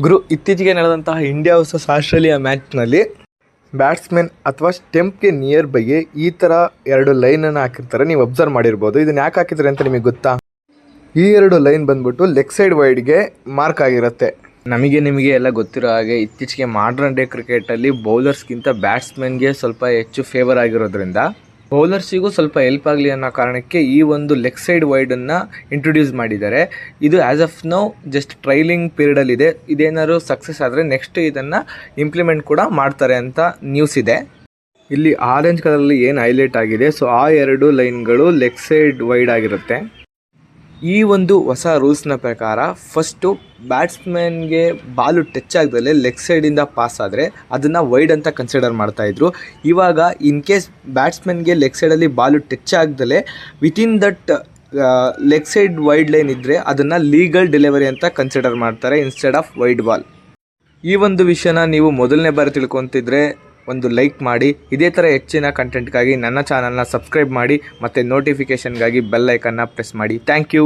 ಗುರು, ಇತ್ತೀಚೆಗೆ ನಡೆದಂತಹ India versus Australia ಮ್ಯಾಚ್ನಲ್ಲಿ batsman ಅಥವಾ ಸ್ಟೆಂಪ್ಗೆ ನಿಯರ್ ಬೈಗೆ ಈ ಥರ ಎರಡು ಲೈನನ್ನು ಹಾಕಿರ್ತಾರೆ. ನೀವು ಅಬ್ಸರ್ವ್ ಮಾಡಿರ್ಬೋದು. ಇದನ್ನು ಯಾಕೆ ಹಾಕಿದ್ದಾರೆ ಅಂತ ನಿಮಗೆ ಗೊತ್ತಾ? ಈ ಎರಡು ಲೈನ್ ಬಂದ್ಬಿಟ್ಟು ಲೆಗ್ ಸೈಡ್ ವೈಡ್ಗೆ ಮಾರ್ಕ್ ಆಗಿರುತ್ತೆ. ನಿಮಗೆ ಎಲ್ಲ ಗೊತ್ತಿರೋ ಹಾಗೆ ಇತ್ತೀಚೆಗೆ ಮಾಡ್ರನ್ ಡೇ ಕ್ರಿಕೆಟಲ್ಲಿ ಬೌಲರ್ಸ್ಗಿಂತ ಬ್ಯಾಟ್ಸ್ಮನ್ಗೆ ಸ್ವಲ್ಪ ಹೆಚ್ಚು ಫೇವರ್ ಆಗಿರೋದ್ರಿಂದ ಬೌಲರ್ಸಿಗೂ ಸ್ವಲ್ಪ ಹೆಲ್ಪ್ ಆಗಲಿ ಅನ್ನೋ ಕಾರಣಕ್ಕೆ ಈ ಒಂದು ಲೆಗ್ ಸೈಡ್ ವೈಡನ್ನು ಇಂಟ್ರೊಡ್ಯೂಸ್ ಮಾಡಿದ್ದಾರೆ. ಇದು as of now just trailing ಪೀರಿಯಡಲ್ಲಿದೆ. ಇದೇನಾದ್ರು ಸಕ್ಸಸ್ ಆದರೆ ನೆಕ್ಸ್ಟ್ ಇದನ್ನು ಇಂಪ್ಲಿಮೆಂಟ್ ಕೂಡ ಮಾಡ್ತಾರೆ ಅಂತ ನ್ಯೂಸ್ ಇದೆ. ಇಲ್ಲಿ ಆರೆಂಜ್ ಕಲರಲ್ಲಿ ಏನು ಹೈಲೈಟ್ ಆಗಿದೆ, ಸೊ ಆ ಎರಡು ಲೈನ್ಗಳು ಲೆಗ್ ಸೈಡ್ ವೈಡ್ ಆಗಿರುತ್ತೆ. ಈ ಒಂದು ಹೊಸ ರೂಲ್ಸ್ನ ಪ್ರಕಾರ ಫಸ್ಟು ಬ್ಯಾಟ್ಸ್ಮನ್ಗೆ ಬಾಲು ಟಚ್ ಆಗದಲ್ಲೇ ಲೆಗ್ ಸೈಡಿಂದ ಪಾಸ್ ಆದರೆ ಅದನ್ನು ವೈಡ್ ಅಂತ ಕನ್ಸಿಡರ್ ಮಾಡ್ತಾಯಿದ್ರು. ಇವಾಗ ಇನ್ ಕೇಸ್ ಬ್ಯಾಟ್ಸ್ಮನ್ಗೆ ಲೆಗ್ ಸೈಡಲ್ಲಿ ಬಾಲು ಟಚ್ ಆಗದಲ್ಲೇ within that leg side wide line ಇದ್ದರೆ ಅದನ್ನು ಲೀಗಲ್ ಡೆಲಿವರಿ ಅಂತ ಕನ್ಸಿಡರ್ ಮಾಡ್ತಾರೆ ಇನ್ಸ್ಟೆಡ್ ಆಫ್ ವೈಡ್ ಬಾಲ್. ಈ ಒಂದು ವಿಷಯನ ನೀವು ಮೊದಲನೇ ಬಾರಿ ತಿಳ್ಕೊತಿದ್ರೆ ಒಂದು ಲೈಕ್ ಮಾಡಿ. ಇದೇ ಥರ ಹೆಚ್ಚಿನ ಕಂಟೆಂಟ್ಗಾಗಿ ನನ್ನ ಚಾನಲ್ನ ಸಬ್ಸ್ಕ್ರೈಬ್ ಮಾಡಿ ಮತ್ತು ನೋಟಿಫಿಕೇಷನ್ಗಾಗಿ ಬೆಲ್ ಐಕನ್ನ ಪ್ರೆಸ್ ಮಾಡಿ. Thank you.